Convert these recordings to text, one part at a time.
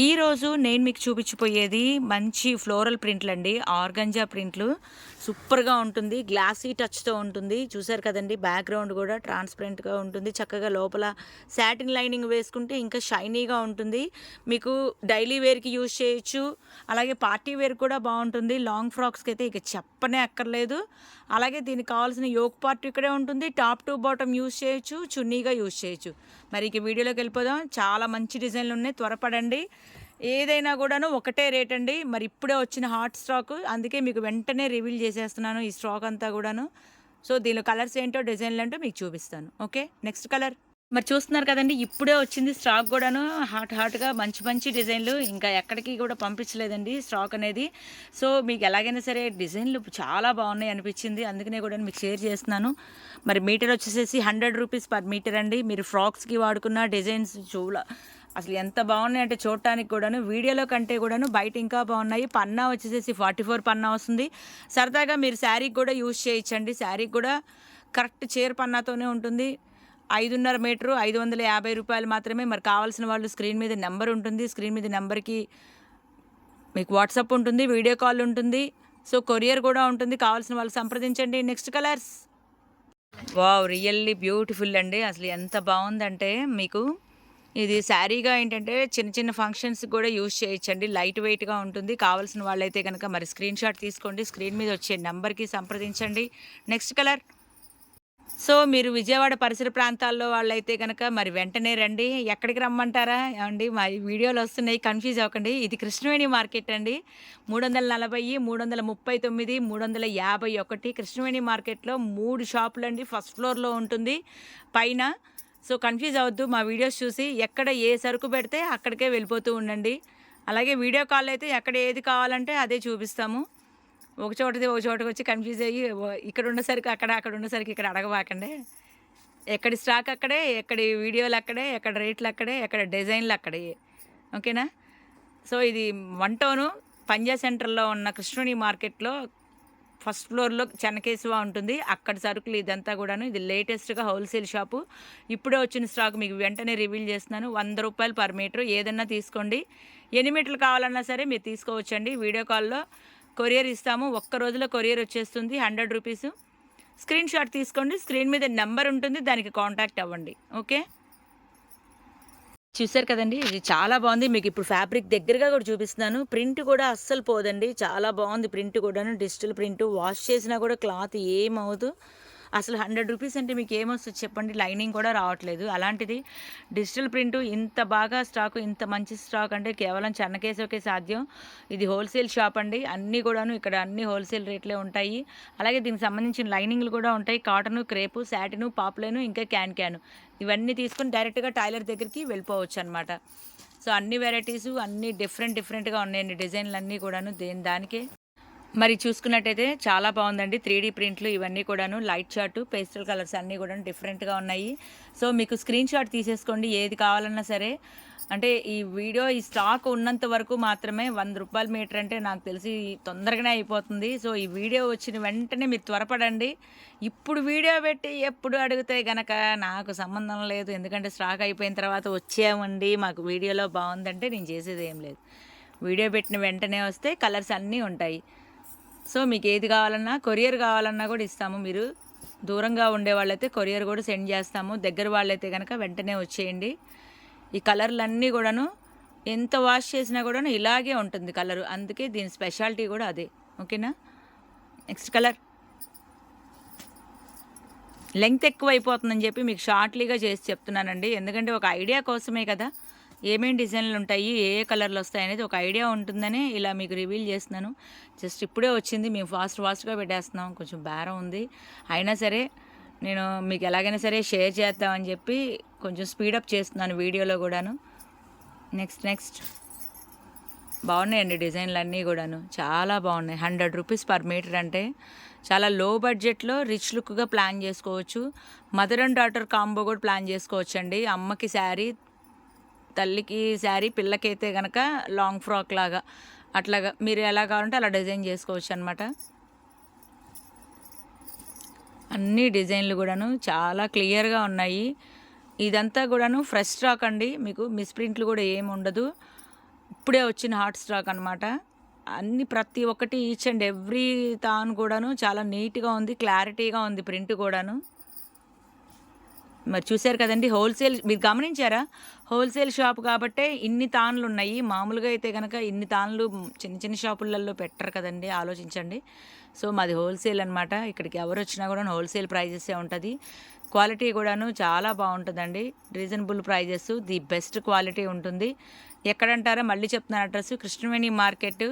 ఈరోజు నేను మీకు చూపించిపోయేది మంచి ఫ్లోరల్ ప్రింట్లండి. ఆర్గంజా ప్రింట్లు సూపర్గా ఉంటుంది. గ్లాసీ టచ్తో ఉంటుంది. చూసారు కదండి, బ్యాక్గ్రౌండ్ కూడా ట్రాన్స్పరెంట్గా ఉంటుంది. చక్కగా లోపల సాటిన్ లైనింగ్ వేసుకుంటే ఇంకా షైనీగా ఉంటుంది. మీకు డైలీ వేర్కి యూజ్ చేయొచ్చు, అలాగే పార్టీ వేర్ కూడా బాగుంటుంది. లాంగ్ ఫ్రాక్స్కి అయితే ఇక చెప్పనే అక్కర్లేదు. అలాగే దీనికి కావాల్సిన యోక్ పార్ట్ ఇక్కడే ఉంటుంది. టాప్ టు బాటమ్ యూజ్ చేయొచ్చు, చున్నీగా యూజ్ చేయొచ్చు. మరి ఇక వీడియోలోకి వెళ్ళిపోదాం. చాలా మంచి డిజైన్లు ఉన్నాయి, త్వరపడండి. ఏదైనా కూడాను ఒకటే రేట్ అండి. మరి ఇప్పుడే వచ్చిన హాట్ స్టాక్, అందుకే మీకు వెంటనే రివీల్ చేసేస్తున్నాను ఈ స్టాక్ అంతా కూడాను. సో దీనిలో కలర్స్ ఏంటో, డిజైన్లు ఏంటో మీకు చూపిస్తాను. Okay, next colour. మరి చూస్తున్నారు కదండి, ఇప్పుడే వచ్చింది స్టాక్ కూడాను. హాట్గా మంచి మంచి డిజైన్లు, ఇంకా ఎక్కడికి కూడా పంపించలేదండి స్టాక్ అనేది. సో మీకు ఎలాగైనా సరే డిజైన్లు చాలా బాగున్నాయి అనిపించింది, అందుకనే కూడా మీకు షేర్ చేస్తున్నాను. మరి మీటర్ వచ్చేసేసి 100 రూపీస్ పర్ మీటర్ అండి. మీరు ఫ్రాక్స్కి వాడుకున్న డిజైన్స్ అసలు ఎంత బాగున్నాయి అంటే చూడటానికి కూడాను, వీడియోలో కంటే కూడాను బయట ఇంకా బాగున్నాయి. పన్నా వచ్చేసేసి 44 పన్నా వస్తుంది. సరదాగా మీరు శారీకి కూడా యూజ్ చేయొచ్చండి. శారీకి కూడా కరెక్ట్ చీర పన్నాతోనే ఉంటుంది. 5.5 మీటరు 550 రూపాయలు మాత్రమే. మరి కావాల్సిన వాళ్ళు స్క్రీన్ మీద నెంబర్ ఉంటుంది. స్క్రీన్ మీద నెంబర్కి మీకు వాట్సాప్ ఉంటుంది, వీడియో కాల్ ఉంటుంది. సో కొరియర్ కూడా ఉంటుంది. కావాల్సిన వాళ్ళు సంప్రదించండి. Next colours. Wow, really beautiful అండి. అసలు ఎంత బాగుందంటే మీకు ఇది శారీగా ఏంటంటే చిన్న చిన్న ఫంక్షన్స్ కూడా యూజ్ చేయొచ్చండి. లైట్ వెయిట్గా ఉంటుంది. కావాల్సిన వాళ్ళైతే కనుక మరి స్క్రీన్ షాట్ తీసుకోండి, స్క్రీన్ మీద వచ్చే నెంబర్కి సంప్రదించండి. Next colour. సో మీరు విజయవాడ పరిసర ప్రాంతాల్లో వాళ్ళైతే కనుక మరి వెంటనే రండి. ఎక్కడికి రమ్మంటారా అండి, మా వీడియోలు వస్తున్నాయి, కన్ఫ్యూజ్ అవ్వకండి. ఇది కృష్ణవేణి మార్కెట్ అండి. 340, 339, 351 కృష్ణవేణి మార్కెట్లో 3 షాపులు అండి. ఫస్ట్ ఫ్లోర్లో ఉంటుంది పైన. సో కన్ఫ్యూజ్ అవ్వద్దు, మా వీడియోస్ చూసి ఎక్కడ ఏ సరుకు పెడితే అక్కడికే వెళ్ళిపోతూ ఉండండి. అలాగే వీడియో కాల్ అయితే ఎక్కడ ఏది కావాలంటే అదే చూపిస్తాము. ఒక చోటకి వచ్చి కన్ఫ్యూజ్ అయ్యి ఇక్కడ ఉండేసరికి అక్కడ ఉండేసరికి ఇక్కడ అడగబాకండి. ఎక్కడి స్టాక్ అక్కడే, ఎక్కడి వీడియోలు అక్కడే, ఎక్కడ రేట్లు అక్కడే, ఎక్కడ డిజైన్లు అక్కడే. ఓకేనా. సో ఇది 1 టౌను పంజా సెంటర్లో ఉన్న కృష్ణుని మార్కెట్లో ఫస్ట్ ఫ్లోర్లో చెన్నకేశవ ఉంటుంది. అక్కడ సరుకులు ఇదంతా కూడాను. ఇది లేటెస్ట్గా హోల్సేల్ షాపు. ఇప్పుడే వచ్చిన స్టాక్ మీకు వెంటనే రివీల్ చేస్తున్నాను. 100 రూపాయలు పర్ మీటర్. ఏదన్నా తీసుకోండి. ఎన్ని మీటర్లు కావాలన్నా సరే మీరు తీసుకోవచ్చండి. వీడియో కాల్లో కొరియర్ ఇస్తాము. ఒక్క రోజులో కొరియర్ వచ్చేస్తుంది. 100 రూపీస్. స్క్రీన్ షాట్ తీసుకోండి, స్క్రీన్ మీద నెంబర్ ఉంటుంది, దానికి కాంటాక్ట్ అవ్వండి. ఓకే, చూసారు కదండి, ఇది చాలా బాగుంది. మీకు ఇప్పుడు ఫ్యాబ్రిక్ దగ్గరగా కూడా చూపిస్తున్నాను. ప్రింట్ కూడా అస్సలు పోదండి, చాలా బాగుంది. ప్రింట్ కూడాను డిజిటల్ ప్రింట్. వాష్ చేసినా కూడా క్లాత్ ఏమవుదు. అసలు 100 రూపీస్ అంటే మీకు ఏమొస్తుంది చెప్పండి. లైనింగ్ కూడా రావట్లేదు. అలాంటిది డిజిటల్ ప్రింట్ ఇంత బాగా స్టాక్, ఇంత మంచి స్టాక్ అంటే కేవలం చెన్నకేశవకే సాధ్యం. ఇది హోల్సేల్ షాప్ అండి. అన్నీ కూడాను ఇక్కడ అన్ని హోల్సేల్ రేట్లే ఉంటాయి. అలాగే దీనికి సంబంధించిన లైనింగ్లు కూడా ఉంటాయి. కాటను, క్రేపు, శాటిను, పాప్లైను, ఇంకా క్యాన్ ఇవన్నీ తీసుకుని డైరెక్ట్గా టైలర్ దగ్గరికి వెళ్ళిపోవచ్చు అనమాట. సో అన్ని వెరైటీసు అన్నీ డిఫరెంట్గా ఉన్నాయండి. డిజైన్లు అన్నీ కూడాను దానికే. మరి చూసుకున్నట్టయితే చాలా బాగుందండి. 3D ప్రింట్లు ఇవన్నీ కూడాను. లైట్ చార్టు, పేస్టల్ కలర్స్ అన్నీ కూడా డిఫరెంట్గా ఉన్నాయి. సో మీకు స్క్రీన్ షాట్ తీసేసుకోండి ఏది కావాలన్నా సరే. అంటే ఈ వీడియో ఈ స్టాక్ ఉన్నంత వరకు మాత్రమే. 100 రూపాయల మీటర్ అంటే నాకు తెలిసి తొందరగానే అయిపోతుంది. సో ఈ వీడియో వచ్చిన వెంటనే మీరు త్వరపడండి. ఇప్పుడు వీడియో పెట్టి ఎప్పుడు అడిగితే గనక నాకు సంబంధం లేదు. ఎందుకంటే స్టాక్ అయిపోయిన తర్వాత వచ్చామండి మాకు వీడియోలో బాగుందంటే నేను చేసేది ఏం లేదు. వీడియో పెట్టిన వెంటనే వస్తే కలర్స్ అన్నీ ఉంటాయి. సో మీకు ఏది కావాలన్నా, కొరియర్ కావాలన్నా కూడా ఇస్తాము. మీరు దూరంగా ఉండే వాళ్ళైతే కొరియర్ కూడా సెండ్ చేస్తాము. దగ్గర వాళ్ళైతే కనుక వెంటనే వచ్చేయండి. ఈ కలర్లన్నీ కూడాను ఎంత వాష్ చేసినా కూడాను ఇలాగే ఉంటుంది కలరు. అందుకే దీని స్పెషాలిటీ కూడా అదే. ఓకేనా. Next colour. లెంగ్త్ ఎక్కువ అయిపోతుందని చెప్పి మీకు షార్ట్లీగా చేసి చెప్తున్నానండి. ఎందుకంటే ఒక ఐడియా కోసమే కదా, ఏమేమి డిజైన్లు ఉంటాయి, ఏ కలర్లు వస్తాయి అనేది ఒక ఐడియా ఉంటుందని ఇలా మీకు రివీల్ చేస్తున్నాను. జస్ట్ ఇప్పుడే వచ్చింది, మేము ఫాస్ట్గా పెట్టేస్తున్నాం. కొంచెం బేరం ఉంది, అయినా సరే నేను మీకు ఎలాగైనా సరే షేర్ చేద్దామని చెప్పి కొంచెం స్పీడప్ చేస్తున్నాను వీడియోలో కూడాను. నెక్స్ట్ బాగున్నాయండి డిజైన్లు అన్నీ కూడాను, చాలా బాగున్నాయి. 100 రూపీస్ పర్ మీటర్ అంటే చాలా లో బడ్జెట్లో రిచ్ లుక్గా ప్లాన్ చేసుకోవచ్చు. మదర్ అండ్ డాటర్ కాంబో కూడా ప్లాన్ చేసుకోవచ్చు అండి. అమ్మకి శారీ, తల్లికి శారీ, పిల్లకైతే కనుక లాంగ్ ఫ్రాక్ లాగా అట్లాగా మీరు ఎలా కావాలంటే అలా డిజైన్ చేసుకోవచ్చు అనమాట. అన్ని డిజైన్లు కూడాను చాలా క్లియర్గా ఉన్నాయి. ఇదంతా కూడాను ఫ్రెష్ స్టాక్ అండి. మీకు మిస్ప్రింట్లు కూడా ఏమి ఉండదు. ఇప్పుడే వచ్చిన హాట్ స్టాక్ అనమాట. అన్ని ప్రతి ఒక్కటి ఈచ్ అండ్ ఎవ్రీ తాను కూడాను చాలా నీట్‌గా ఉంది. క్లారిటీగా ఉంది ప్రింట్ కూడాను. మరి చూసారు కదండీ! హోల్‌సేల్ మీరు గమనించారా? హోల్‌సేల్ షాప్ కాబట్టే ఇన్ని తాన్లున్నాయి. మామూలుగా అయితే గనక ఇన్ని తాన్లు చిన్న చిన్న షాపులలో పెట్టరు కదండీ! ఆలోచించండి. సో, మాది హోల్‌సేల్ అనమాట. ఇక్కడికి ఎవరొచ్చినా గూడాను హోల్‌సేల్ ప్రైజెసే ఉంటది. క్వాలిటీ గూడాను చాలా బావుంటదండి. Reasonable prices, the best quality ఉంటుంది. ఎక్కడంటారా? మళ్ళీ చెప్తున్నాను అడ్రెస్సు కృష్ణవేణి మార్కెట్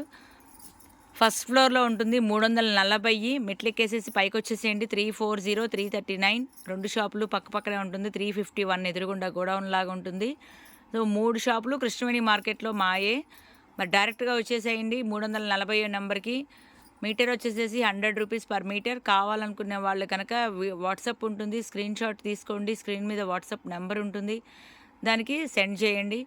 ఫస్ట్ ఫ్లోర్‌లో ఉంటుంది. 340 మెట్లెక్కేసేసి పైకొచ్చేసేయండి. 340, 339 2 షాపులు పక్కపక్కనే ఉంటుంది. 351 ఎదురుగుండా గోడౌన్ లాగా ఉంటుంది. సో, 3 షాపులు కృష్ణవేణి మార్కెట్‌లో మాయే. మరి డైరెక్ట్‌గా వచ్చేసేయండి 340 నంబర్‌కి. మీటర్ వచ్చేసేసి రూ. 100 పర్ మీటర్. కావాలనుకునే వాళ్ళు కనుక వాట్సాప్ ఉంటుంది. స్క్రీన్‌షాట్ తీసుకోండి. స్క్రీన్ మీద వాట్సాప్ నంబర్ ఉంటుంది. దానికి సెండ్ చేయండి.